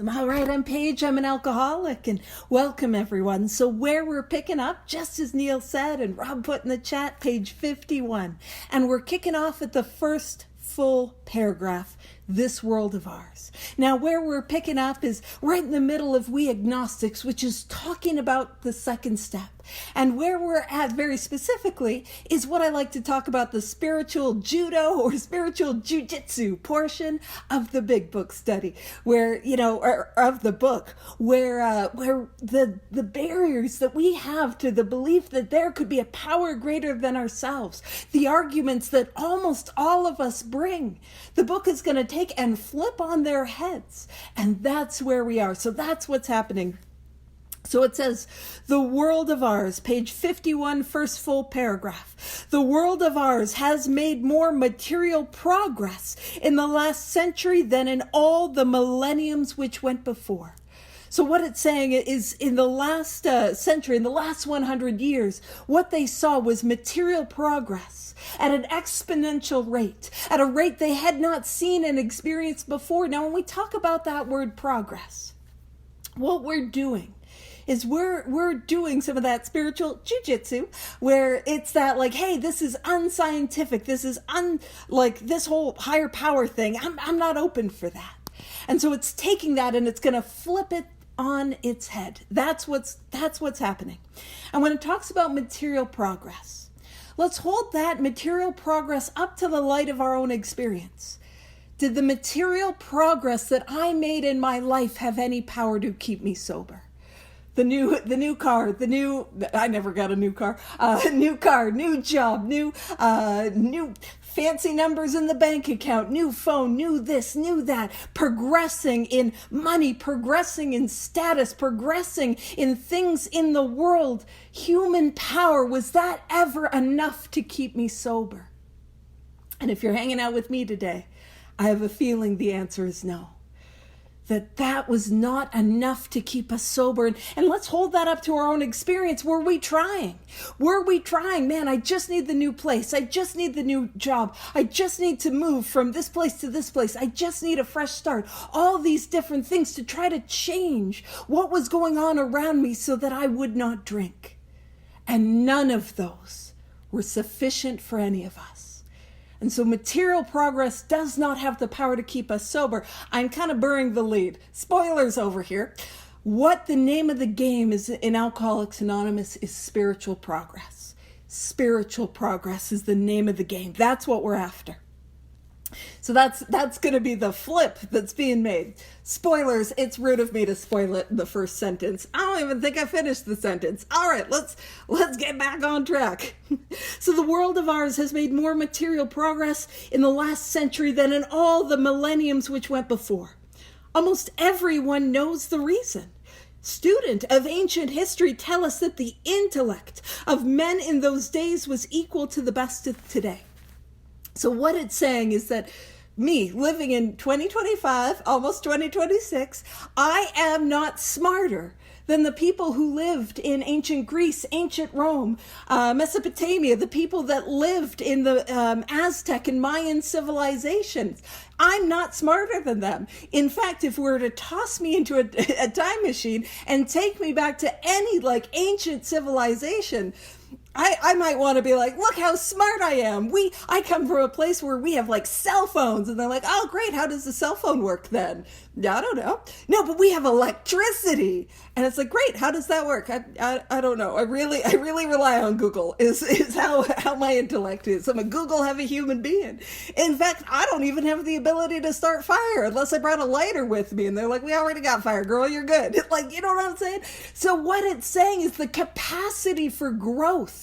All right, I'm Paige. I'm an alcoholic, and welcome everyone. So where we're picking up, just as Neil said and Rob put in the chat, page 51. And we're kicking off at the first full paragraph, this world of ours. Now, where we're picking up is right in the middle of We Agnostics, which is talking about the second step. And where we're at very specifically is what I like to talk about, the spiritual judo or spiritual jujitsu portion of the big book study, where, or of the book, where the barriers that we have to the belief that there could be a power greater than ourselves, the arguments that almost all of us bring, the book is going to take and flip on their heads. And that's where we are. So that's what's happening. So it says, the world of ours, page 51, first full paragraph. The world of ours has made more material progress in the last century than in all the millenniums which went before. So what it's saying is in the last century, in the last 100 years, what they saw was material progress at an exponential rate, at a rate they had not seen and experienced before. Now, when we talk about that word progress, what we're doing is we're doing some of that spiritual jujitsu where it's that like, hey, this is unscientific. This is this whole higher power thing. I'm not open for that. And so it's taking that and it's going to flip it on its head. That's what's happening. And when it talks about material progress, let's hold that material progress up to the light of our own experience. Did the material progress that I made in my life have any power to keep me sober? The new car, I never got a new car, new job, new fancy numbers in the bank account, new phone, new this, new that, progressing in money, progressing in status, progressing in things in the world. Human power, was that ever enough to keep me sober? And if you're hanging out with me today, I have a feeling the answer is no. That was not enough to keep us sober. And let's hold that up to our own experience. Were we trying? Man, I just need the new place. I just need the new job. I just need to move from this place to this place. I just need a fresh start. All these different things to try to change what was going on around me so that I would not drink. And none of those were sufficient for any of us. And so material progress does not have the power to keep us sober. I'm kind of burying the lead. Spoilers over here. What the name of the game is in Alcoholics Anonymous is spiritual progress. Spiritual progress is the name of the game. That's what we're after. So that's going to be the flip that's being made. Spoilers, it's rude of me to spoil it in the first sentence. I don't even think I finished the sentence. All right, let's get back on track. So the world of ours has made more material progress in the last century than in all the millenniums which went before. Almost everyone knows the reason. Student of ancient history tell us that the intellect of men in those days was equal to the best of today. So what it's saying is that me, living in 2025, almost 2026, I am not smarter than the people who lived in ancient Greece, ancient Rome, Mesopotamia, the people that lived in the Aztec and Mayan civilizations. I'm not smarter than them. In fact, if we were to toss me into a time machine and take me back to any ancient civilization, I might want to be like, look how smart I am. I come from a place where we have cell phones, and they're like, oh great, how does the cell phone work then? I don't know. No, but we have electricity. And it's like, great, how does that work? I don't know. I really rely on Google is how my intellect is. I'm a Google heavy human being. In fact, I don't even have the ability to start fire unless I brought a lighter with me. And they're like, we already got fire, girl, you're good. You know what I'm saying? So what it's saying is the capacity for growth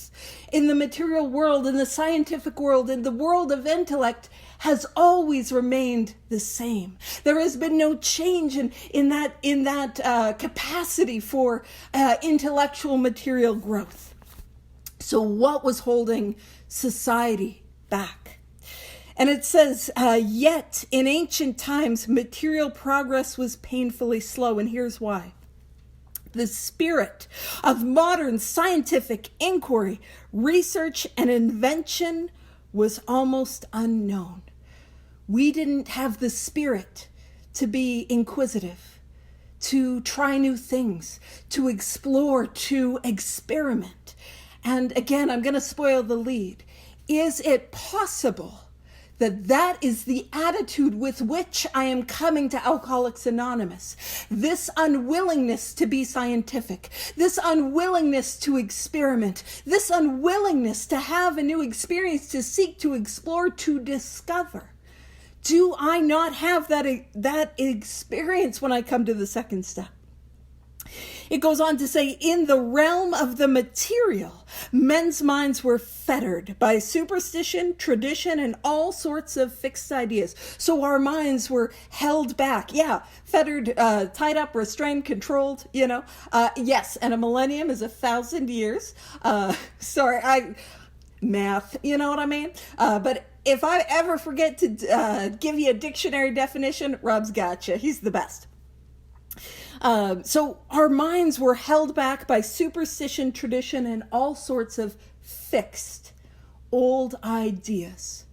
in the material world, in the scientific world, in the world of intellect has always remained the same. There has been no change in that capacity for intellectual material growth. So what was holding society back? And it says, yet in ancient times, material progress was painfully slow. And here's why. The spirit of modern scientific inquiry, research, and invention was almost unknown. We didn't have the spirit to be inquisitive. to try new things, to explore, to experiment. And again, I'm going to spoil the lead. Is it possible that that is the attitude with which I am coming to Alcoholics Anonymous? This unwillingness to be scientific, this unwillingness to experiment, this unwillingness to have a new experience, to seek, to explore, to discover. Do I not have that experience when I come to the second step? It goes on to say, in the realm of the material, men's minds were fettered by superstition, tradition, and all sorts of fixed ideas. So our minds were held back. Yeah, fettered, tied up, restrained, controlled, yes, and a millennium is 1,000 years. Math, you know what I mean? But if I ever forget to give you a dictionary definition, Rob's gotcha. He's the best. So our minds were held back by superstition, tradition, and all sorts of fixed old ideas.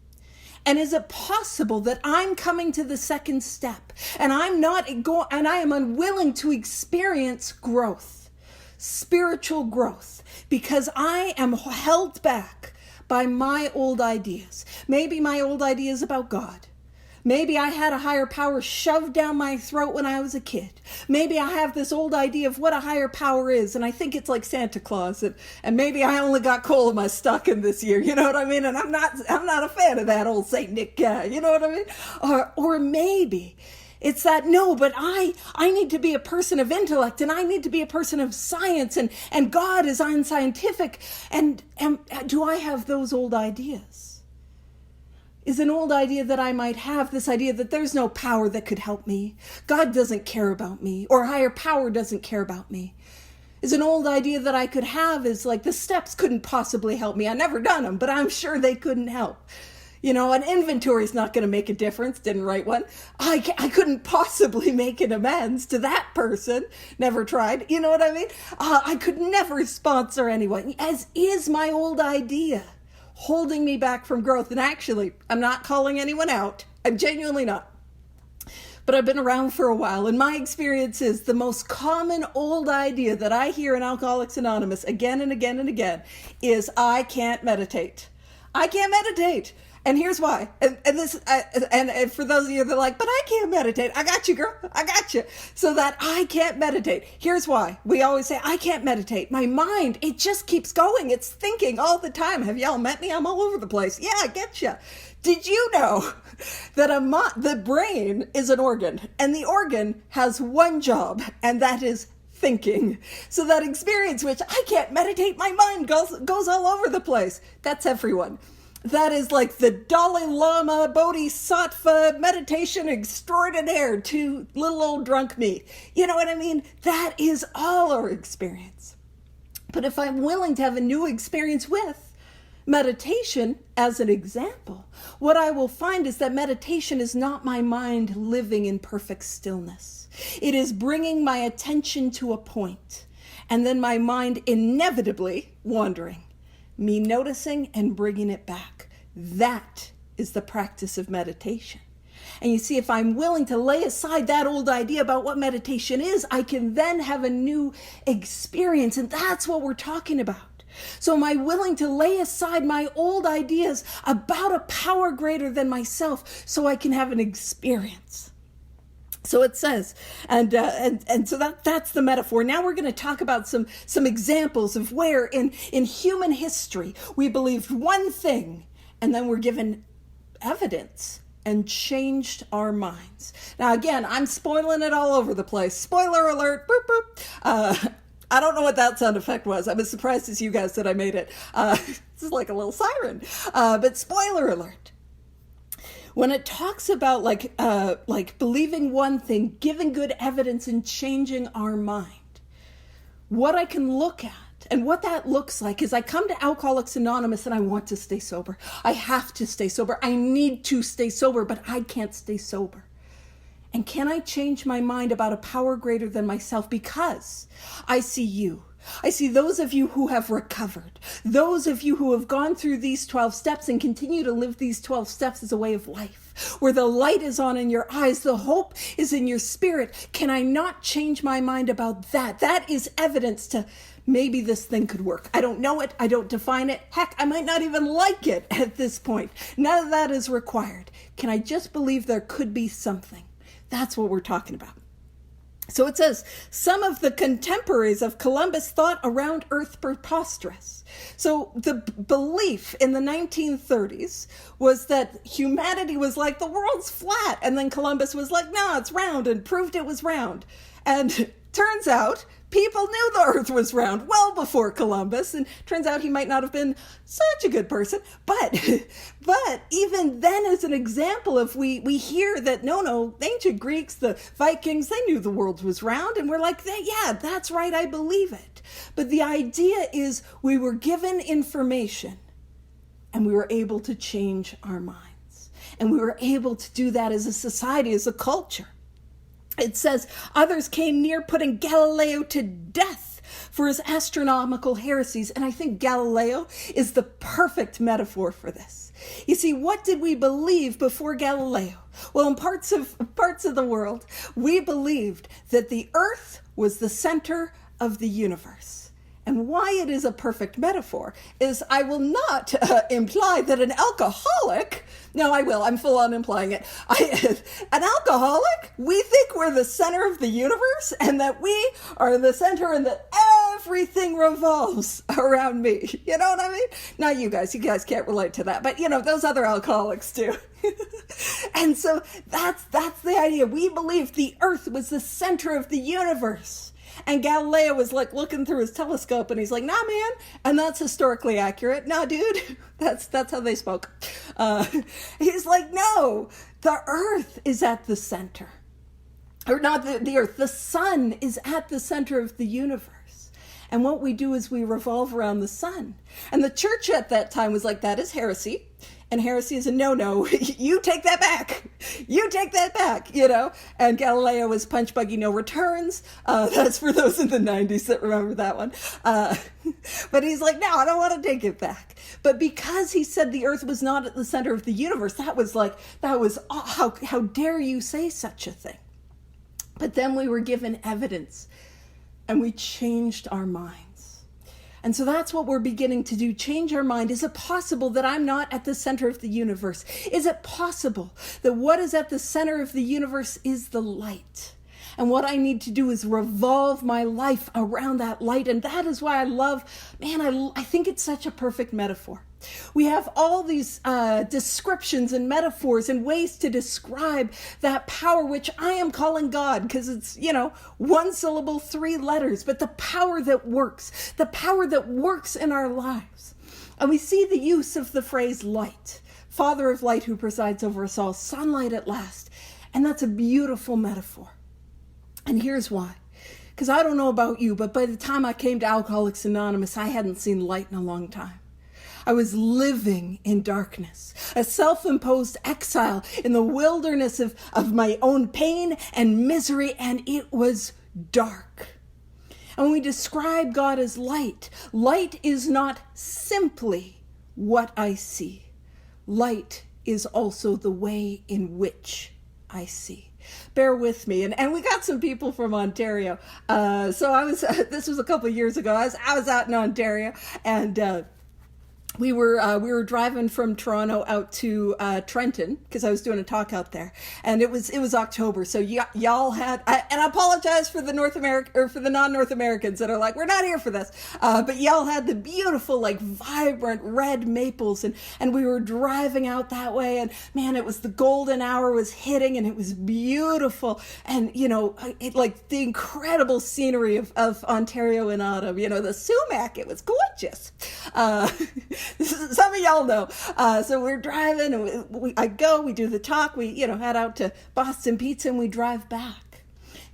And is it possible that I'm coming to the second step and I am unwilling to experience growth, spiritual growth, because I am held back by my old ideas? Maybe my old ideas about God. Maybe I had a higher power shoved down my throat when I was a kid. Maybe I have this old idea of what a higher power is, and I think it's like Santa Claus, and maybe I only got coal in my stocking this year, you know what I mean? And I'm not a fan of that old Satanic guy, you know what I mean? Or maybe it's that, no, but I need to be a person of intellect, and I need to be a person of science, and God is unscientific, and do I have those old ideas? Is an old idea that I might have, this idea that there's no power that could help me, God doesn't care about me, or higher power doesn't care about me. Is an old idea that I could have is like, the steps couldn't possibly help me. I never done them, but I'm sure they couldn't help. An inventory is not going to make a difference. Didn't write one. I couldn't possibly make an amends to that person. Never tried. You know what I mean? I could never sponsor anyone, as is my old idea, holding me back from growth. And actually, I'm not calling anyone out. I'm genuinely not. But I've been around for a while, and my experience is the most common old idea that I hear in Alcoholics Anonymous again and again and again is, I can't meditate. I can't meditate. And here's why. And for those of you that are like, but I can't meditate. I got you, girl. I got you. So that I can't meditate. Here's why. We always say, I can't meditate. My mind, it just keeps going. It's thinking all the time. Have y'all met me? I'm all over the place. Yeah, I get you. Did you know that the brain is an organ, and the organ has one job, and that is thinking? So that experience, which I can't meditate, my mind goes all over the place. That's everyone. That is like the Dalai Lama Bodhisattva meditation extraordinaire to little old drunk me. You know what I mean? That is all our experience. But if I'm willing to have a new experience with meditation as an example, what I will find is that meditation is not my mind living in perfect stillness. It is bringing my attention to a point, and then my mind inevitably wandering. Me noticing and bringing it back. That is the practice of meditation. And you see, if I'm willing to lay aside that old idea about what meditation is, I can then have a new experience. And that's what we're talking about. So am I willing to lay aside my old ideas about a power greater than myself so I can have an experience? So it says, and so that's the metaphor. Now we're going to talk about some examples of where in human history we believed one thing and then we're given evidence and changed our minds. Now again, I'm spoiling it all over the place. Spoiler alert, boop, boop. I don't know what that sound effect was. I'm as surprised as you guys that I made it. This is like a little siren. But spoiler alert. When it talks about like believing one thing, giving good evidence, and changing our mind, what I can look at and what that looks like is I come to Alcoholics Anonymous and I want to stay sober. I have to stay sober. I need to stay sober, but I can't stay sober. And can I change my mind about a power greater than myself? Because I see you. I see those of you who have recovered, those of you who have gone through these 12 steps and continue to live these 12 steps as a way of life. where the light is on in your eyes, the hope is in your spirit. Can I not change my mind about that? That is evidence to maybe this thing could work. I don't know it. I don't define it. Heck, I might not even like it at this point. None of that is required. Can I just believe there could be something? That's what we're talking about. So it says, some of the contemporaries of Columbus thought around Earth preposterous. So the belief in the 1930s was that humanity was like, the world's flat. And then Columbus was like, no, it's round, and proved it was round. And turns out people knew the earth was round well before Columbus, and turns out he might not have been such a good person. But even then, as an example, if we hear that, no, ancient Greeks, the Vikings, they knew the world was round, and we're like, yeah, that's right, I believe it. But the idea is we were given information, and we were able to change our minds. And we were able to do that as a society, as a culture. It says, others came near putting Galileo to death for his astronomical heresies. And I think Galileo is the perfect metaphor for this. You see, what did we believe before Galileo? Well, in parts of the world, we believed that the earth was the center of the universe. And why it is a perfect metaphor is I will not imply that an alcoholic, no, I will, I'm full on implying it. An alcoholic, we think we're the center of the universe and that we are the center and that everything revolves around me. You know what I mean? Not you guys can't relate to that, but those other alcoholics do. And so that's the idea. We believed the earth was the center of the universe. And Galileo was like looking through his telescope and he's like, nah, man. And that's historically accurate. No, dude, that's how they spoke. He's like, no, the earth is at the center. Or not the earth, the sun is at the center of the universe. And what we do is we revolve around the sun. And the church at that time was like, that is heresy. And heresy is a no, you take that back. You take that back, And Galileo was punch buggy, no returns. That's for those in the 90s that remember that one. But he's like, no, I don't want to take it back. But because he said the earth was not at the center of the universe, how dare you say such a thing? But then we were given evidence and we changed our minds. And so that's what we're beginning to do, change our mind. Is it possible that I'm not at the center of the universe? Is it possible that what is at the center of the universe is the light? And what I need to do is revolve my life around that light. And that is why I think it's such a perfect metaphor. We have all these descriptions and metaphors and ways to describe that power, which I am calling God, because it's, one syllable, 3 letters, but the power that works in our lives. And we see the use of the phrase light, Father of light who presides over us all, sunlight at last. And that's a beautiful metaphor. And here's why. Because I don't know about you, but by the time I came to Alcoholics Anonymous, I hadn't seen light in a long time. I was living in darkness, a self-imposed exile in the wilderness of my own pain and misery, and it was dark. And when we describe God as light, light is not simply what I see. Light is also the way in which I see. Bear with me. And we got some people from Ontario. So this was a couple of years ago. I was out in Ontario, and we were driving from Toronto out to Trenton because I was doing a talk out there, and it was October. So y'all had, and I apologize for the non-North Americans that are like, we're not here for this, but y'all had the beautiful, like, vibrant red maples, and we were driving out that way, and man, it was the golden hour was hitting, and it was beautiful, and like the incredible scenery of Ontario in autumn. The sumac, it was gorgeous. Some of y'all know. So we're driving, and we do the talk, we head out to Boston Pizza, and we drive back.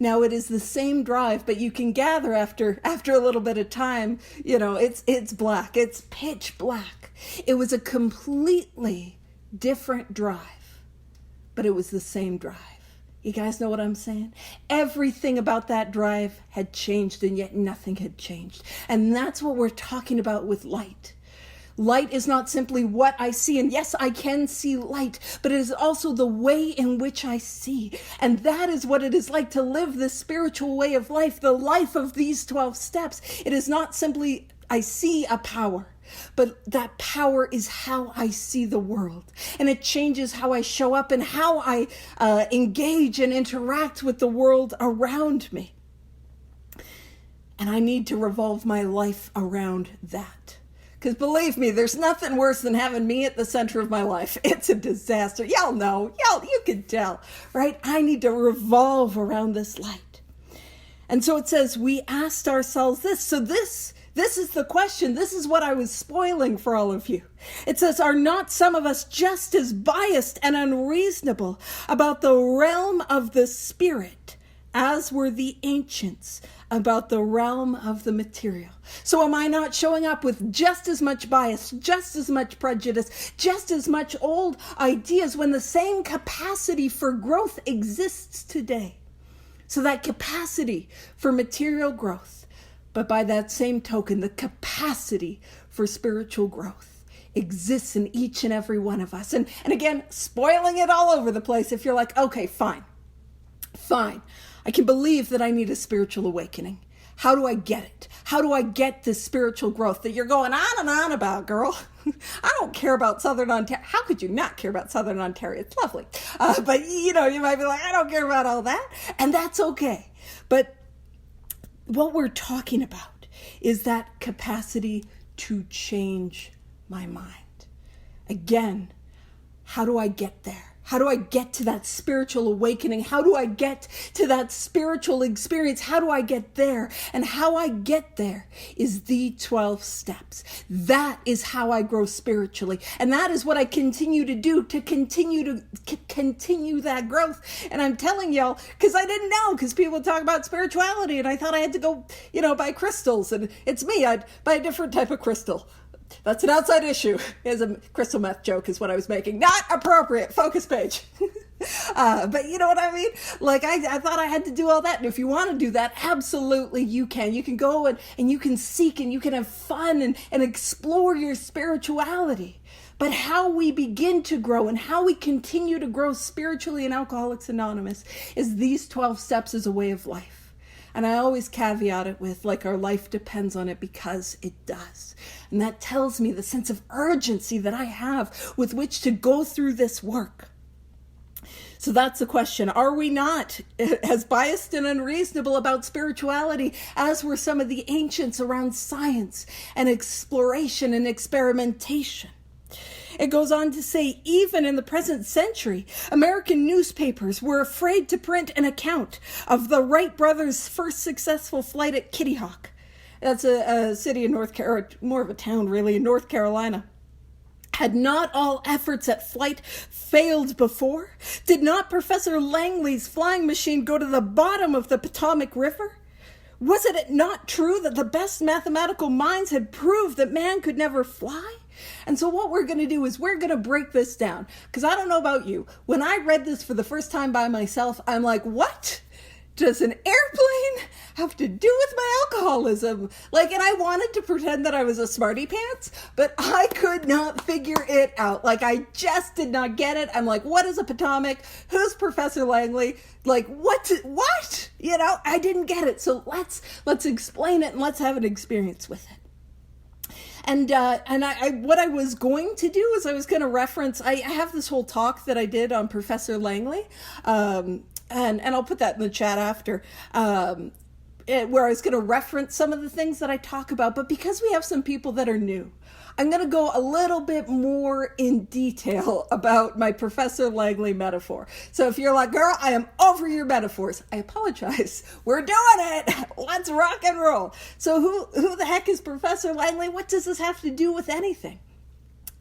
Now it is the same drive, but you can gather after a little bit of time, it's black, it's pitch black. It was a completely different drive, but it was the same drive. You guys know what I'm saying? Everything about that drive had changed, and yet nothing had changed. And that's what we're talking about with light. Light is not simply what I see, and yes, I can see light, but it is also the way in which I see. And that is what it is like to live this spiritual way of life, the life of these 12 steps. It is not simply I see a power, but that power is how I see the world. And it changes how I show up and how I engage and interact with the world around me. And I need to revolve my life around that. Because believe me, there's nothing worse than having me at the center of my life. It's a disaster. Y'all know, you can tell, right? I need to revolve around this light. And so it says, we asked ourselves this. So this is the question. This is what I was spoiling for all of you. It says, are not some of us just as biased and unreasonable about the realm of the spirit as were the ancients about the realm of the material? So am I not showing up with just as much bias, just as much prejudice, just as much old ideas when the same capacity for growth exists today? So that capacity for material growth, but by that same token, the capacity for spiritual growth exists in each and every one of us. And again, spoiling it all over the place. If you're like, okay, fine. I can believe that I need a spiritual awakening. How do I get it? How do I get this spiritual growth that you're going on and on about, girl? I don't care about Southern Ontario. How could you not care about Southern Ontario? It's lovely. But you might be like, I don't care about all that. And that's okay. But what we're talking about is that capacity to change my mind. Again, how do I get there? How do I get to that spiritual awakening? How do I get to that spiritual experience? How do I get there? And how I get there is the 12 steps. That is how I grow spiritually. And that is what I continue to do to continue that growth. And I'm telling y'all, because I didn't know, because people talk about spirituality and I thought I had to go, buy crystals. And it's me, I'd buy a different type of crystal. That's an outside issue. Is a crystal meth joke is what I was making. Not appropriate. Focus page. But you know what I mean? Like I thought I had to do all that. And if you want to do that, absolutely you can. You can go and you can seek and you can have fun and explore your spirituality. But how we begin to grow and how we continue to grow spiritually in Alcoholics Anonymous is these 12 steps as a way of life. And I always caveat it with, our life depends on it, because it does. And that tells me the sense of urgency that I have with which to go through this work. So that's the question. Are we not as biased and unreasonable about spirituality as were some of the ancients around science and exploration and experimentation? It goes on to say, even in the present century, American newspapers were afraid to print an account of the Wright brothers' first successful flight at Kitty Hawk. That's a city in North Carolina, more of a town really, in North Carolina. Had not all efforts at flight failed before? Did not Professor Langley's flying machine go to the bottom of the Potomac River? Was it not true that the best mathematical minds had proved that man could never fly? And so what we're going to do is we're going to break this down. Because I don't know about you. When I read this for the first time by myself, I'm like, what does an airplane have to do with my alcoholism? And I wanted to pretend that I was a smarty pants, but I could not figure it out. I just did not get it. I'm like, what is a Potomac? Who's Professor Langley? What? I didn't get it. So let's explain it and let's have an experience with it. And what I was going to do is I was going to reference, I have this whole talk that I did on Professor Langley, and I'll put that in the chat after, where I was going to reference some of the things that I talk about. But because we have some people that are new, I'm going to go a little bit more in detail about my Professor Langley metaphor. So if you're like, girl, I am over your metaphors, I apologize. We're doing it. Let's rock and roll. So who the heck is Professor Langley? What does this have to do with anything?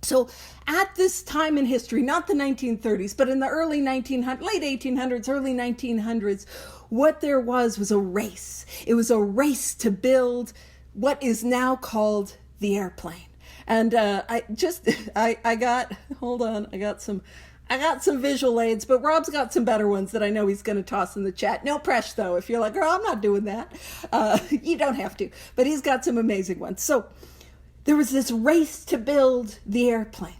So at this time in history, not the 1930s, but in the early 1900s, late 1800s, early 1900s, what there was a race. It was a race to build what is now called the airplane. And I got some visual aids, but Rob's got some better ones that I know he's going to toss in the chat. No pressure though. If you're like, girl, I'm not doing that. You don't have to, but he's got some amazing ones. So there was this race to build the airplane.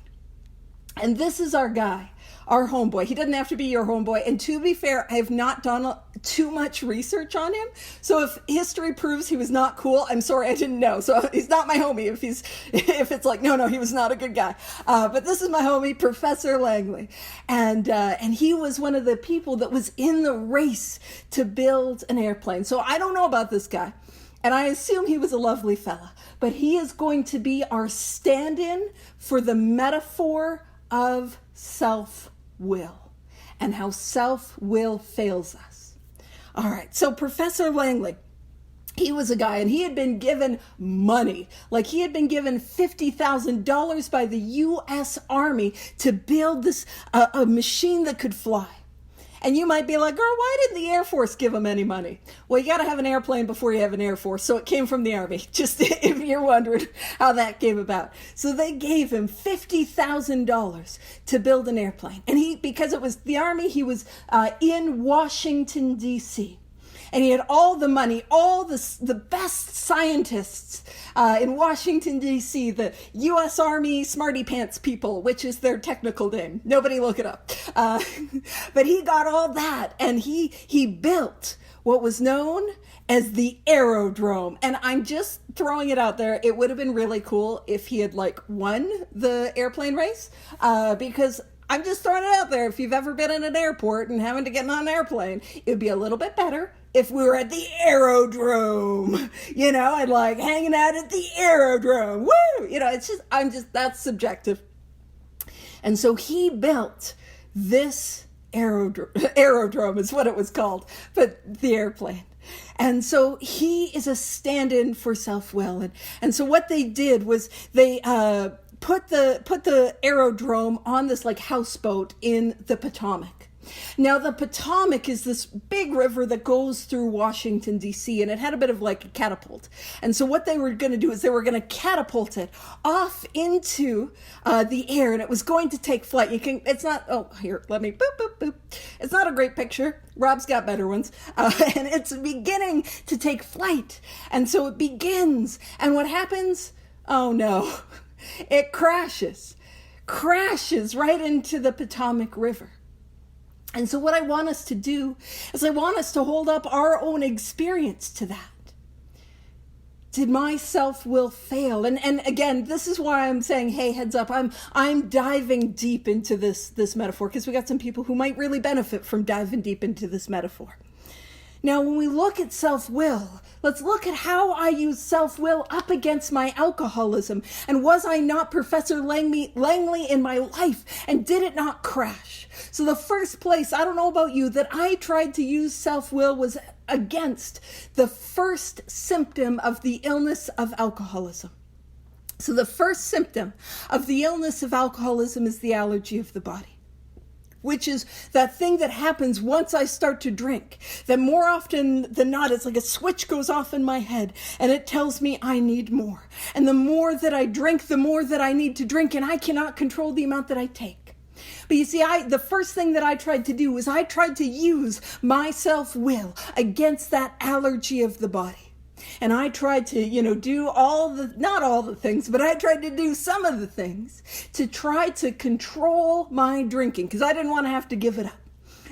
And this is our guy, our homeboy. He doesn't have to be your homeboy. And to be fair, I have not done too much research on him. So if history proves he was not cool, I'm sorry, I didn't know. So he's not my homie if it's like, no, he was not a good guy. But this is my homie, Professor Langley. And he was one of the people that was in the race to build an airplane. So I don't know about this guy. And I assume he was a lovely fella. But he is going to be our stand-in for the metaphor of self-will and how self-will fails us. All right, so Professor Langley, he was a guy and he had been given money. Like he had been given $50,000 by the U.S. Army to build this a machine that could fly. And you might be like, girl, why didn't the Air Force give him any money? Well, you got to have an airplane before you have an Air Force. So it came from the Army, just if you're wondering how that came about. So they gave him $50,000 to build an airplane. And because it was the Army, he was in Washington, D.C. And he had all the money, all the best scientists in Washington, D.C., the U.S. Army Smarty Pants people, which is their technical name. Nobody look it up. But he got all that, and he built what was known as the aerodrome. And I'm just throwing it out there. It would have been really cool if he had won the airplane race, because I'm just throwing it out there. If you've ever been in an airport and having to get on an airplane, it would be a little bit better if we were at the aerodrome, and hanging out at the aerodrome. Woo! That's subjective. And so he built this aerodrome is what it was called, but the airplane. And so he is a stand-in for self-will. And so what they did was they put the aerodrome on this houseboat in the Potomac. Now, the Potomac is this big river that goes through Washington, D.C., and it had a bit of a catapult. And so what they were going to do is they were going to catapult it off into the air, and it was going to take flight. It's not a great picture. Rob's got better ones. And it's beginning to take flight. And so it begins. And what happens? Oh, no. It crashes right into the Potomac River. And so what I want us to do is I want us to hold up our own experience to that. Did my self-will fail? And again, this is why I'm saying, hey, heads up, I'm diving deep into this metaphor, because we got some people who might really benefit from diving deep into this metaphor. Now, when we look at self-will, let's look at how I use self-will up against my alcoholism. And was I not Professor Langley in my life? And did it not crash? So the first place, I don't know about you, that I tried to use self-will was against the first symptom of the illness of alcoholism. So the first symptom of the illness of alcoholism is the allergy of the body, which is that thing that happens once I start to drink, that more often than not, it's like a switch goes off in my head and it tells me I need more. And the more that I drink, the more that I need to drink, and I cannot control the amount that I take. But you see, the first thing that I tried to do was I tried to use my self-will against that allergy of the body. And I tried to, do not all the things, but I tried to do some of the things to try to control my drinking, because I didn't want to have to give it up.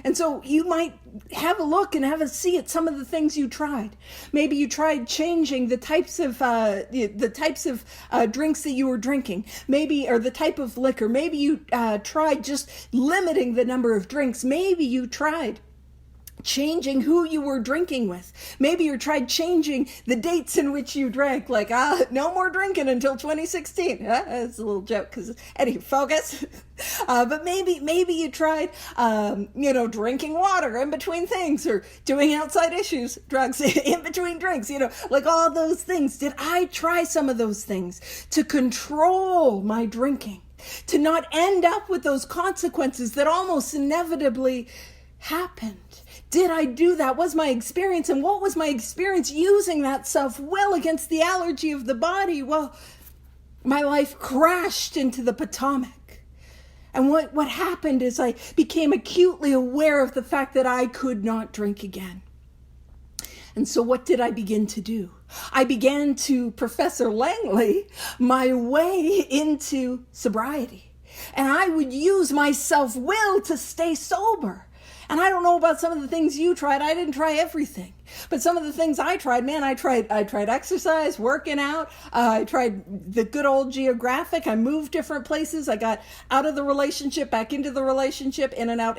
And so you might have a look and have a see at some of the things you tried. Maybe you tried changing the types of drinks that you were drinking, or the type of liquor. Maybe you tried just limiting the number of drinks. Maybe you tried changing who you were drinking with. Maybe you tried changing the dates in which you drank, no more drinking until 2016. That's a little joke, because focus. But maybe you tried, drinking water in between things, or doing outside drugs in between drinks, all those things. Did I try some of those things to control my drinking, to not end up with those consequences that almost inevitably happened? Did I do that? Was my experience, and what was my experience using that self-will against the allergy of the body? Well, my life crashed into the Potomac. And what happened is I became acutely aware of the fact that I could not drink again. And so what did I begin to do? I began to Professor Langley my way into sobriety. And I would use my self-will to stay sober. And I don't know about some of the things you tried. I didn't try everything. But some of the things I tried, man, I tried exercise, working out. I tried the good old geographic. I moved different places. I got out of the relationship, back into the relationship, in and out,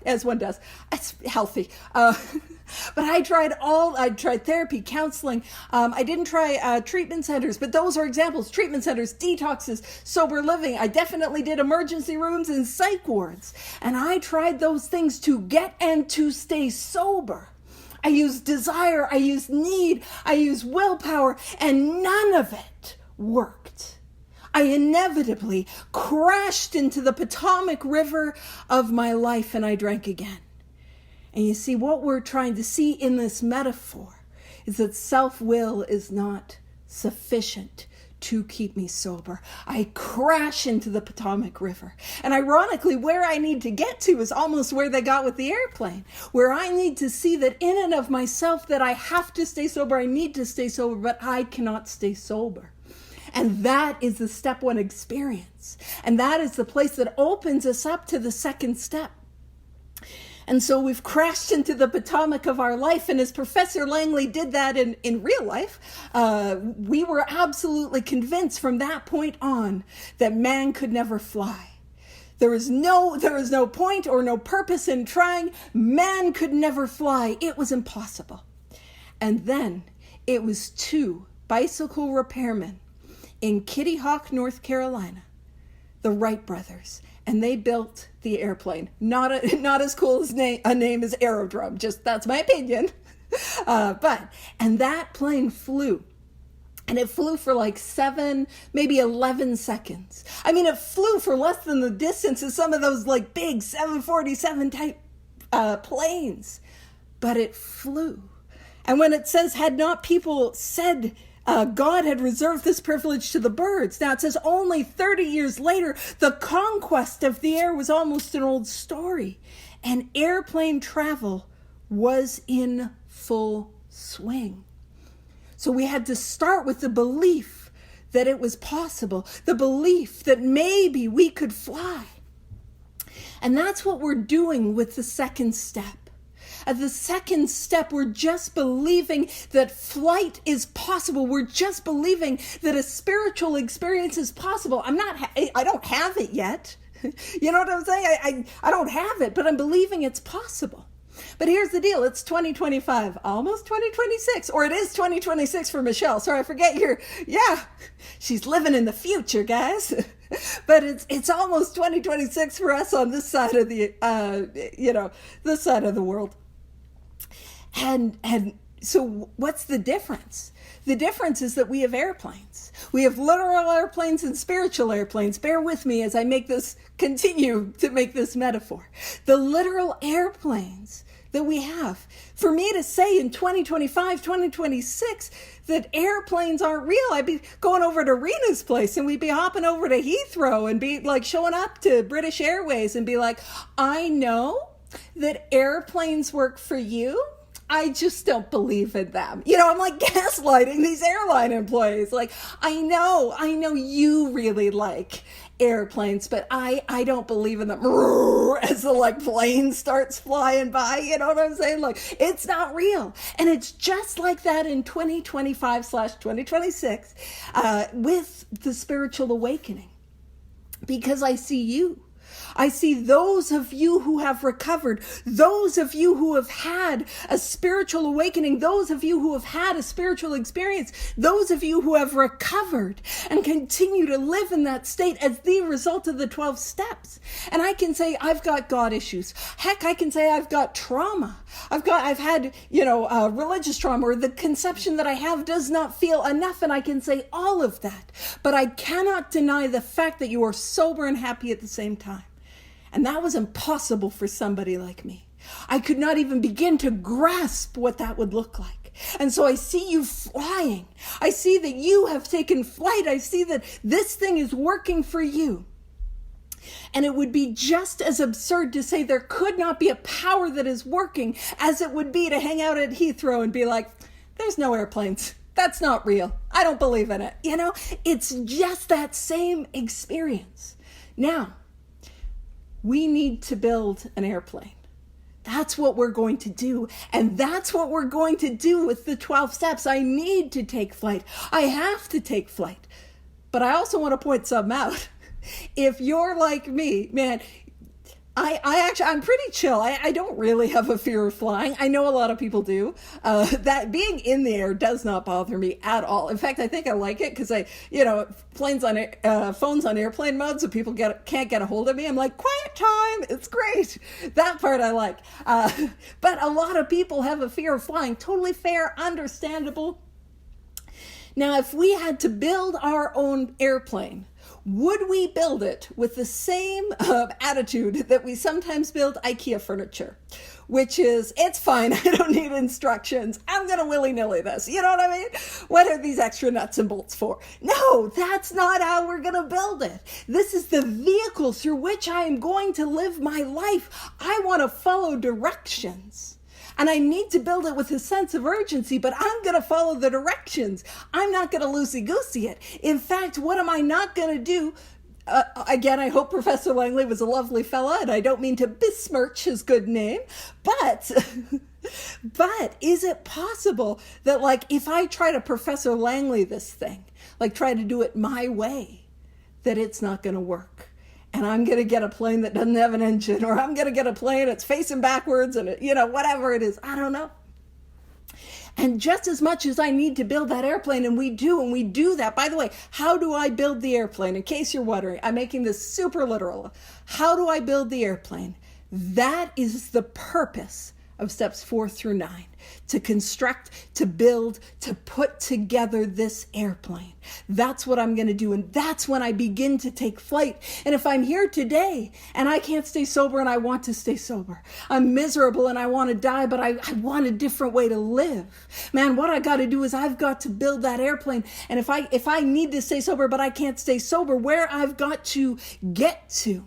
as one does. It's healthy. But I tried therapy, counseling. I didn't try treatment centers, but those are examples. Treatment centers, detoxes, sober living. I definitely did emergency rooms and psych wards. And I tried those things to get and to stay sober. I used desire, I used need, I used willpower, and none of it worked. I inevitably crashed into the Potomac River of my life, and I drank again. And you see, what we're trying to see in this metaphor is that self-will is not sufficient to keep me sober. I crash into the Potomac River. And ironically, where I need to get to is almost where they got with the airplane, where I need to see that in and of myself that I have to stay sober, I need to stay sober, but I cannot stay sober. And that is the step one experience. And that is the place that opens us up to the second step. And so we've crashed into the Potomac of our life. And as Professor Langley did that in real life, we were absolutely convinced from that point on that man could never fly. There was no point or no purpose in trying. Man could never fly. It was impossible. And then it was two bicycle repairmen in Kitty Hawk, North Carolina, the Wright brothers. And they built the airplane. Not as cool as a name as Aerodrome. Just that's my opinion. And that plane flew. And it flew for like 7, maybe 11 seconds. I mean, it flew for less than the distance of some of those like big 747 type planes. But it flew. And when it says, had not people said, God had reserved this privilege to the birds. Now it says only 30 years later, the conquest of the air was almost an old story. And airplane travel was in full swing. So we had to start with the belief that it was possible, the belief that maybe we could fly. And that's what we're doing with the second step. At the second step, we're just believing that flight is possible. We're just believing that a spiritual experience is possible. I don't have it yet. You know what I'm saying? I don't have it, but I'm believing it's possible. But here's the deal. It's 2025, almost 2026, or it is 2026 for Michelle. Sorry, I forget she's living in the future, guys. But it's almost 2026 for us on this side of the, this side of the world. And so what's the difference? The difference is that we have airplanes. We have literal airplanes and spiritual airplanes. Bear with me as I continue to make this metaphor. The literal airplanes that we have. For me to say in 2025, 2026, that airplanes aren't real, I'd be going over to Rena's place and we'd be hopping over to Heathrow and be like showing up to British Airways and be like, I know that airplanes work for you. I just don't believe in them. I'm like gaslighting these airline employees. Like, I know you really like airplanes, but I don't believe in them. As the plane starts flying by, you know what I'm saying? Like, it's not real. And it's just like that in 2025/2026 with the spiritual awakening. Because I see you. I see those of you who have recovered, those of you who have had a spiritual awakening, those of you who have had a spiritual experience, those of you who have recovered and continue to live in that state as the result of the 12 steps. And I can say, I've got God issues. Heck, I can say I've got trauma. I've had, religious trauma, or the conception that I have does not feel enough. And I can say all of that, but I cannot deny the fact that you are sober and happy at the same time. And that was impossible for somebody like me. I could not even begin to grasp what that would look like. And so I see you flying. I see that you have taken flight. I see that this thing is working for you. And it would be just as absurd to say there could not be a power that is working as it would be to hang out at Heathrow and be like, there's no airplanes. That's not real. I don't believe in it. It's just that same experience. Now, we need to build an airplane. That's what we're going to do. And that's what we're going to do with the 12 steps. I need to take flight. I have to take flight. But I also want to point something out. If you're like me, man, I'm pretty chill. I don't really have a fear of flying. I know a lot of people do. That being in the air does not bother me at all. In fact, I think I like it because phones on airplane mode, so people can't get a hold of me. I'm like, quiet time. It's great. That part I like. But a lot of people have a fear of flying. Totally fair, understandable. Now, if we had to build our own airplane, would we build it with the same attitude that we sometimes build IKEA furniture, which is, it's fine, I don't need instructions, I'm going to willy-nilly this, you know what I mean? What are these extra nuts and bolts for? No, that's not how we're going to build it. This is the vehicle through which I am going to live my life. I want to follow directions. And I need to build it with a sense of urgency, but I'm going to follow the directions. I'm not going to loosey-goosey it. In fact, what am I not going to do? Again, I hope Professor Langley was a lovely fella, and I don't mean to besmirch his good name, but is it possible that, if I try to Professor Langley this thing, try to do it my way, that it's not going to work? And I'm going to get a plane that doesn't have an engine, or I'm going to get a plane that's facing backwards and, whatever it is. I don't know. And just as much as I need to build that airplane, and we do that. By the way, how do I build the airplane? In case you're wondering, I'm making this super literal. How do I build the airplane? That is the purpose of steps 4 through 9. To construct, to build, to put together this airplane. That's what I'm going to do. And that's when I begin to take flight. And if I'm here today and I can't stay sober and I want to stay sober, I'm miserable and I want to die, but I want a different way to live. Man, what I got to do is I've got to build that airplane. And if I need to stay sober, but I can't stay sober, where I've got to get to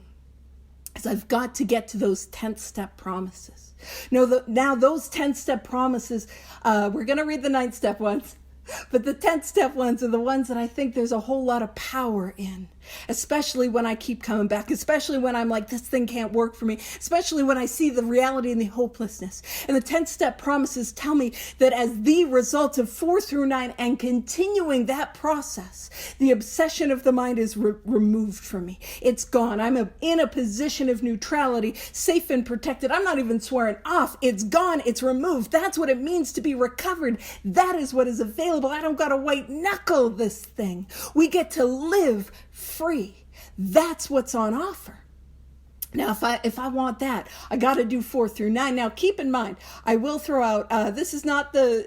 is I've got to get to those 10th step promises. Now those 10-step promises, we're going to read the 9th step ones, but the 10th step ones are the ones that I think there's a whole lot of power in, especially when I keep coming back, especially when I'm like, this thing can't work for me, especially when I see the reality and the hopelessness. And the 10th step promises tell me that as the result of 4 through 9 and continuing that process, the obsession of the mind is removed from me. It's gone. I'm in a position of neutrality, safe and protected. I'm not even swearing off. It's gone. It's removed. That's what it means to be recovered. That is what is available. I don't got to white knuckle this thing. We get to live free. That's what's on offer. Now, if I want that, I got to do 4 through 9. Now, keep in mind, I will throw out, this is not the,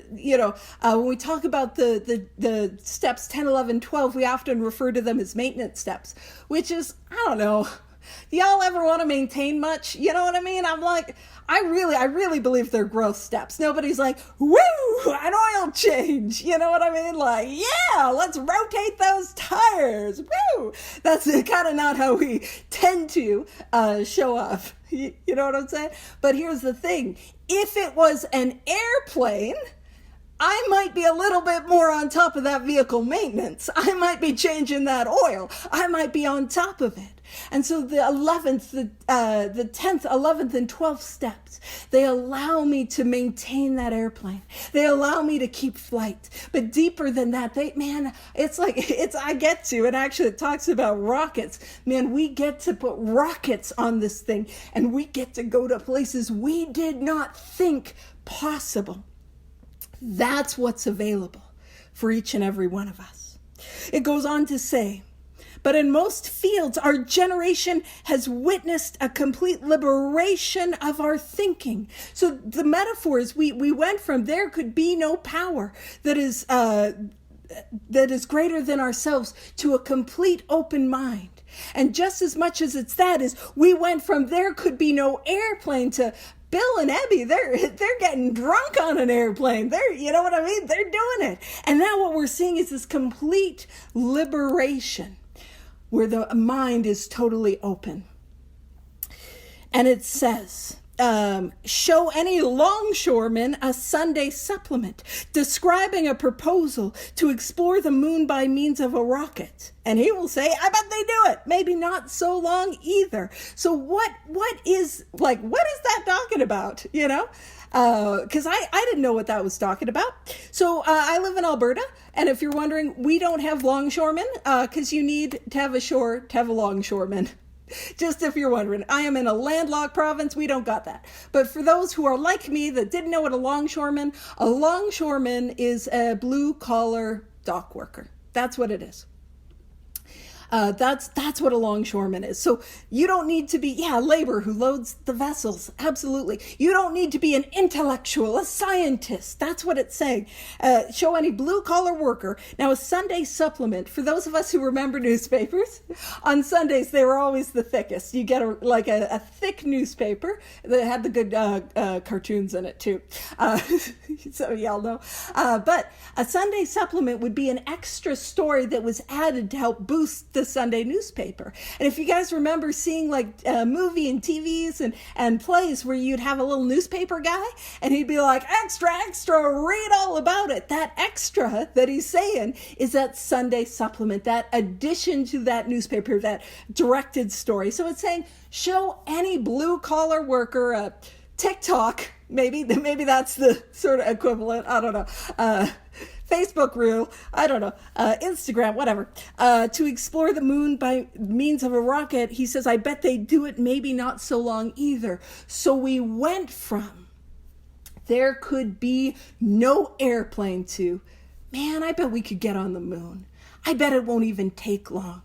when we talk about the steps 10, 11, 12, we often refer to them as maintenance steps, which is, I don't know, do y'all ever want to maintain much? You know what I mean? I'm like, I really believe they're growth steps. Nobody's like, woo, an oil change. You know what I mean? Like, yeah, let's rotate those tires. Woo. That's kind of not how we tend to show up. You know what I'm saying? But here's the thing. If it was an airplane, I might be a little bit more on top of that vehicle maintenance. I might be changing that oil. I might be on top of it. And so the 11th, the 10th, 11th, and 12th steps, they allow me to maintain that airplane. They allow me to keep flight. But deeper than that, I get to, and actually it talks about rockets. Man, we get to put rockets on this thing, and we get to go to places we did not think possible. That's what's available for each and every one of us. It goes on to say, but in most fields, our generation has witnessed a complete liberation of our thinking. So the metaphor is we went from there could be no power that is greater than ourselves to a complete open mind. And just as much as it's that is we went from there could be no airplane to Bill and Abby, they're getting drunk on an airplane. You know what I mean? They're doing it. And now what we're seeing is this complete liberation where the mind is totally open. And it says, show any longshoreman a Sunday supplement describing a proposal to explore the moon by means of a rocket. And he will say, I bet they do it. Maybe not so long either. So what is that talking about? You know? Because I didn't know what that was talking about. So I live in Alberta, and if you're wondering, we don't have longshoremen, because you need to have a shore to have a longshoreman. Just if you're wondering, I am in a landlocked province, we don't got that. But for those who are like me that didn't know what a longshoreman is a blue-collar dock worker. That's what it is. That's what a longshoreman is. So you don't need to be, labor who loads the vessels. Absolutely. You don't need to be an intellectual, a scientist. That's what it's saying. Show any blue collar worker. Now a Sunday supplement, for those of us who remember newspapers, on Sundays, they were always the thickest. You get a thick newspaper that had the good cartoons in it too. So y'all know. But a Sunday supplement would be an extra story that was added to help boost the Sunday newspaper. And if you guys remember seeing movie and TVs and plays where you'd have a little newspaper guy and he'd be like, extra, read all about it. That extra that he's saying is that Sunday supplement, that addition to that newspaper, that directed story. So it's saying, show any blue collar worker a TikTok, maybe that's the sort of equivalent, I don't know, Facebook reel, I don't know, Instagram, whatever, to explore the moon by means of a rocket. He says, I bet they do it maybe not so long either. So we went from there could be no airplane to, man, I bet we could get on the moon. I bet it won't even take long.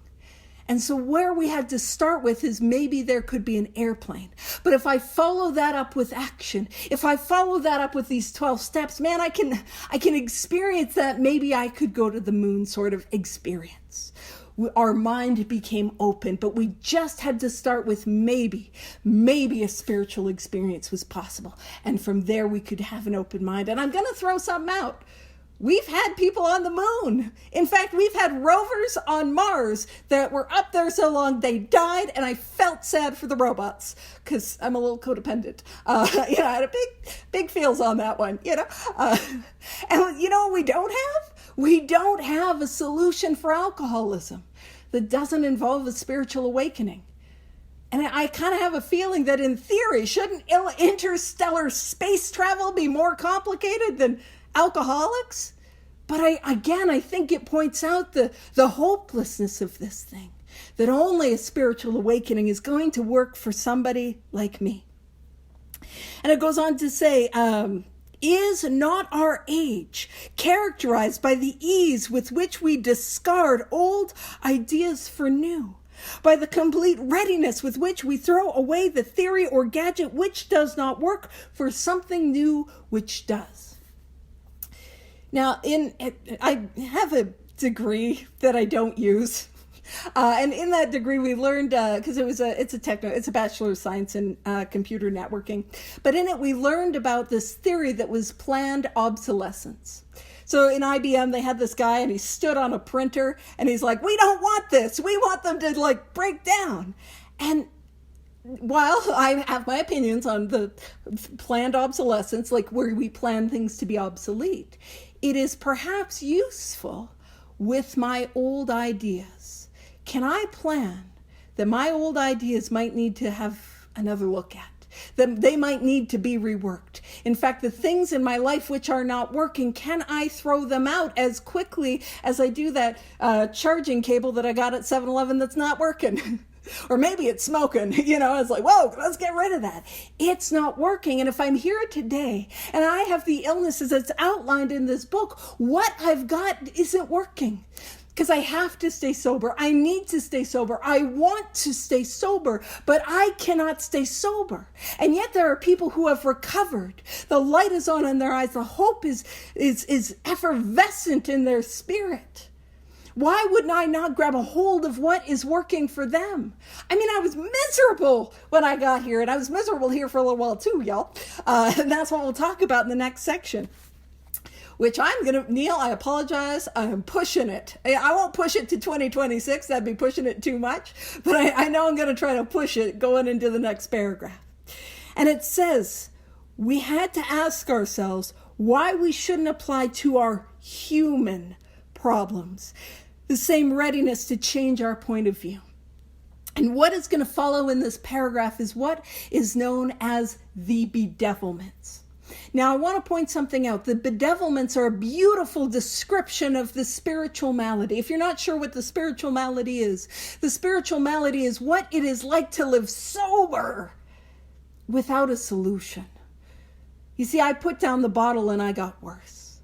And so where we had to start with is maybe there could be an airplane. But if I follow that up with action, if I follow that up with these 12 steps, man, I can experience that maybe I could go to the moon sort of experience. Our mind became open, but we just had to start with maybe a spiritual experience was possible. And from there we could have an open mind. And I'm going to throw something out. We've had people on the moon. In fact, we've had rovers on Mars that were up there so long they died, and I felt sad for the robots because I'm a little codependent. I had a big feels on that one, And you know what we don't have? We don't have a solution for alcoholism that doesn't involve a spiritual awakening. And I kind of have a feeling that in theory, shouldn't interstellar space travel be more complicated than alcoholics? But I think it points out the hopelessness of this thing, that only a spiritual awakening is going to work for somebody like me. And it goes on to say, is not our age characterized by the ease with which we discard old ideas for new? By the complete readiness with which we throw away the theory or gadget which does not work for something new which does? Now, I have a degree that I don't use, and in that degree we learned, because it's a Bachelor of Science in Computer Networking, but in it we learned about this theory that was planned obsolescence. So in IBM, they had this guy and he stood on a printer and he's like, we don't want this. We want them to break down. And while I have my opinions on the planned obsolescence, where we plan things to be obsolete, it is perhaps useful with my old ideas. Can I plan that my old ideas might need to have another look at? That they might need to be reworked. In fact, the things in my life which are not working, can I throw them out as quickly as I do that charging cable that I got at 7-Eleven that's not working? Or maybe it's smoking, it's like, whoa, let's get rid of that. It's not working. And if I'm here today and I have the illnesses that's outlined in this book, what I've got isn't working. Because I have to stay sober. I need to stay sober. I want to stay sober, but I cannot stay sober. And yet there are people who have recovered. The light is on in their eyes. The hope is effervescent in their spirit. Why wouldn't I not grab a hold of what is working for them? I mean, I was miserable when I got here, and I was miserable here for a little while too, y'all. And that's what we'll talk about in the next section. which Neil, I apologize, I'm pushing it. I won't push it to 2026, that'd be pushing it too much, but I know I'm going to try to push it going into the next paragraph. And it says, we had to ask ourselves why we shouldn't apply to our human problems the same readiness to change our point of view. And what is going to follow in this paragraph is what is known as the bedevilments. Now, I want to point something out. The bedevilments are a beautiful description of the spiritual malady. If you're not sure what the spiritual malady is what it is like to live sober without a solution. You see, I put down the bottle and I got worse.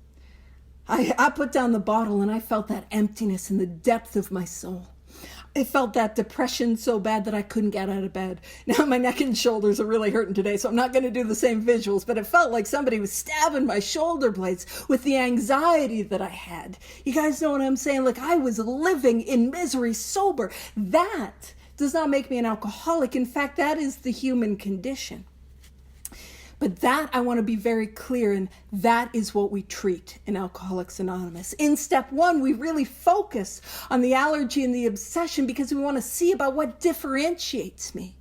I put down the bottle and I felt that emptiness in the depth of my soul. I felt that depression so bad that I couldn't get out of bed. Now my neck and shoulders are really hurting today, so I'm not going to do the same visuals, but it felt like somebody was stabbing my shoulder blades with the anxiety that I had. You guys know what I'm saying? Like I was living in misery sober. That does not make me an alcoholic. In fact, that is the human condition. But that, I want to be very clear, and that is what we treat in Alcoholics Anonymous. In step 1, we really focus on the allergy and the obsession because we want to see about what differentiates me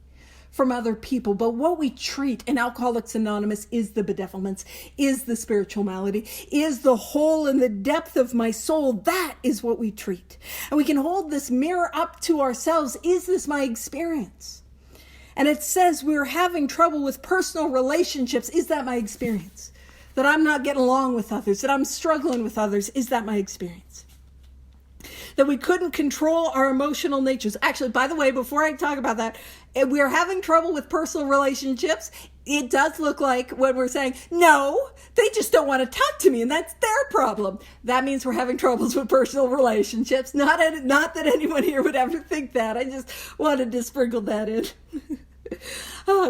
from other people. But what we treat in Alcoholics Anonymous is the bedevilments, is the spiritual malady, is the hole in the depth of my soul. That is what we treat. And we can hold this mirror up to ourselves. Is this my experience? And it says we're having trouble with personal relationships. Is that my experience? That I'm not getting along with others, that I'm struggling with others. Is that my experience? That we couldn't control our emotional natures. Actually, by the way, before I talk about that, we're having trouble with personal relationships. It does look like when we're saying, no, they just don't want to talk to me, and that's their problem. That means we're having troubles with personal relationships. Not that anyone here would ever think that. I just wanted to sprinkle that in.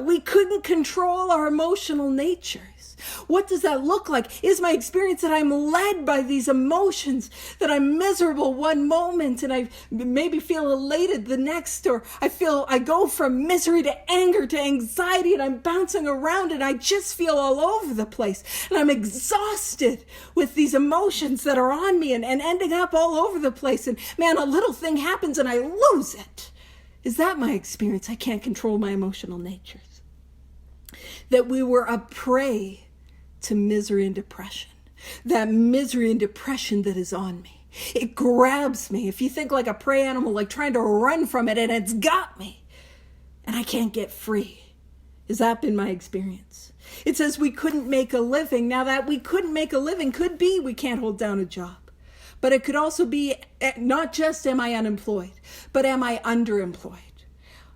We couldn't control our emotional natures. What does that look like? Is my experience that I'm led by these emotions, that I'm miserable one moment and I maybe feel elated the next, or I go from misery to anger to anxiety and I'm bouncing around and I just feel all over the place and I'm exhausted with these emotions that are on me and ending up all over the place, and man, a little thing happens and I lose it. Is that my experience? I can't control my emotional natures. That we were a prey to misery and depression. That misery and depression that is on me. It grabs me. If you think like a prey animal, like trying to run from it, and it's got me. And I can't get free. Has that been my experience? It says we couldn't make a living. Now that we couldn't make a living could be we can't hold down a job. But it could also be not just am I unemployed, but am I underemployed?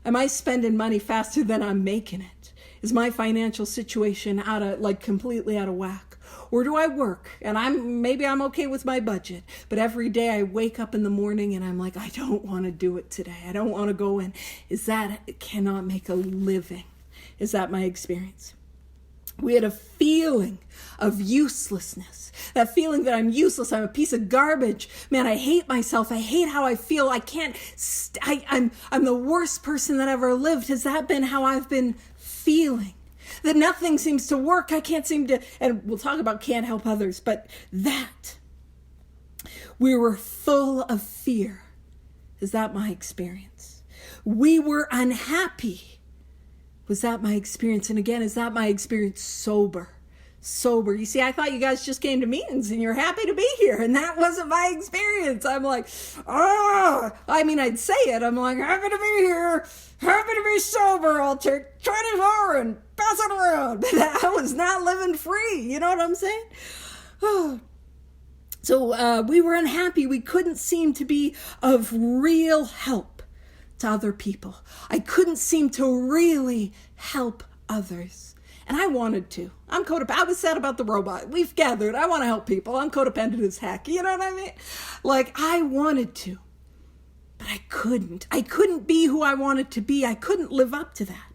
Am I spending money faster than I'm making it? Is my financial situation completely out of whack? Or do I work and maybe I'm okay with my budget, but every day I wake up in the morning and I'm like, I don't want to do it today. I don't want to go in. Cannot make a living? Is that my experience? We had a feeling of uselessness. That feeling that I'm useless. I'm a piece of garbage. Man, I hate myself. I hate how I feel. I can't. I'm the worst person that ever lived. Has that been how I've been feeling? That nothing seems to work. I can't seem to. And we'll talk about can't help others. But that we were full of fear. Is that my experience? We were unhappy. Was that my experience? And again, is that my experience sober? Sober. You see, I thought you guys just came to meetings and you're happy to be here. And that wasn't my experience. I'm like, I'd say it. I'm like, happy to be here. Happy to be sober. I'll take 24 and pass it around. But I was not living free. You know what I'm saying? So we were unhappy. We couldn't seem to be of real help to other people. I couldn't seem to really help others. And I wanted to. I'm codependent. I was sad about the robot. We've gathered. I want to help people. I'm codependent as heck. You know what I mean? Like, I wanted to. But I couldn't. I couldn't be who I wanted to be. I couldn't live up to that.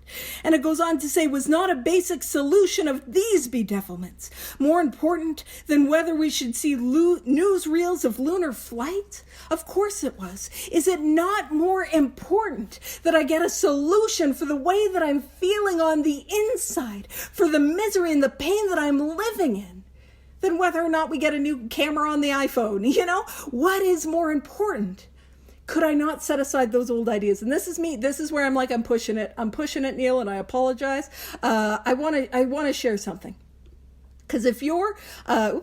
And it goes on to say, was not a basic solution of these bedevilments more important than whether we should see newsreels of lunar flight? Of course it was. Is it not more important that I get a solution for the way that I'm feeling on the inside, for the misery and the pain that I'm living in? than whether or not we get a new camera on the iPhone? You know, what is more important? Could I not set aside those old ideas? And this is me. This is where I'm pushing it. I'm pushing it, Neil, and I apologize. I want to share something. Because if you're,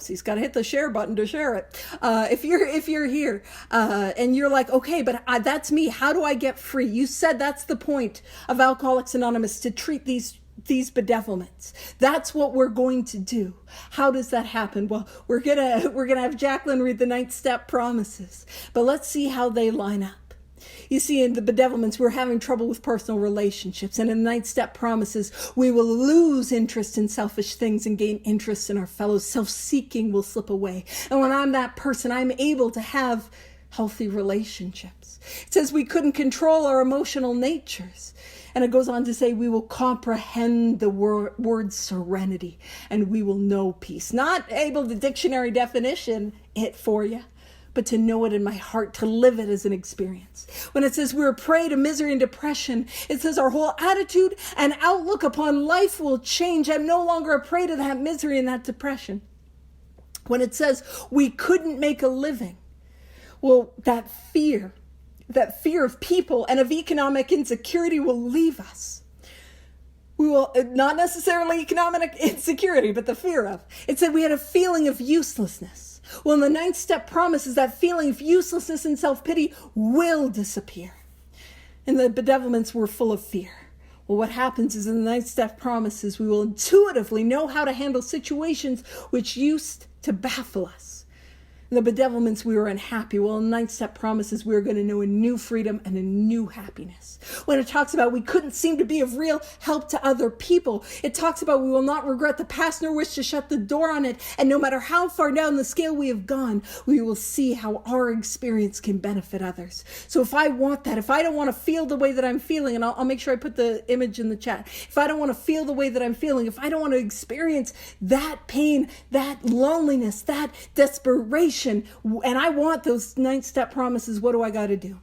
he's got to hit the share button to share it. If you're here and you're like, okay, but that's me. How do I get free? You said that's the point of Alcoholics Anonymous, to treat these bedevilments. That's what we're going to do. How does that happen? Well, we're gonna have Jacqueline read the 9th step promises, but let's see how they line up. You see, in the bedevilments, we're having trouble with personal relationships, and in the 9th step promises, we will lose interest in selfish things and gain interest in our fellows. Self-seeking will slip away, and when I'm that person, I'm able to have healthy relationships. It says we couldn't control our emotional natures. And it goes on to say, we will comprehend the word serenity, and we will know peace. Not able to dictionary definition it for you, but to know it in my heart, to live it as an experience. When it says we're a prey to misery and depression, it says our whole attitude and outlook upon life will change. I'm no longer a prey to that misery and that depression. When it says we couldn't make a living, well, that fear of people and of economic insecurity will leave us. We will, not necessarily economic insecurity, but the fear of. It said we had a feeling of uselessness. Well, in the 9th step promises, that feeling of uselessness and self-pity will disappear. And the bedevilments were full of fear. Well, what happens is in the 9th step promises, we will intuitively know how to handle situations which used to baffle us. In the bedevilments, we were unhappy. Well, in the 9th step promises, we are going to know a new freedom and a new happiness. When it talks about we couldn't seem to be of real help to other people, it talks about we will not regret the past nor wish to shut the door on it. And no matter how far down the scale we have gone, we will see how our experience can benefit others. So if I want that, if I don't want to feel the way that I'm feeling, and I'll make sure I put the image in the chat. If I don't want to feel the way that I'm feeling, if I don't want to experience that pain, that loneliness, that desperation, and I want those 9th step promises, what do I got to do?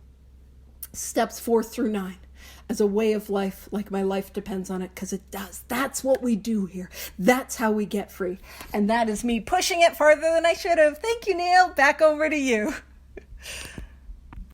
Steps 4 through 9 as a way of life, like my life depends on it, because it does. That's what we do here. That's how we get free. And that is me pushing it farther than I should have. Thank you, Neil. Back over to you.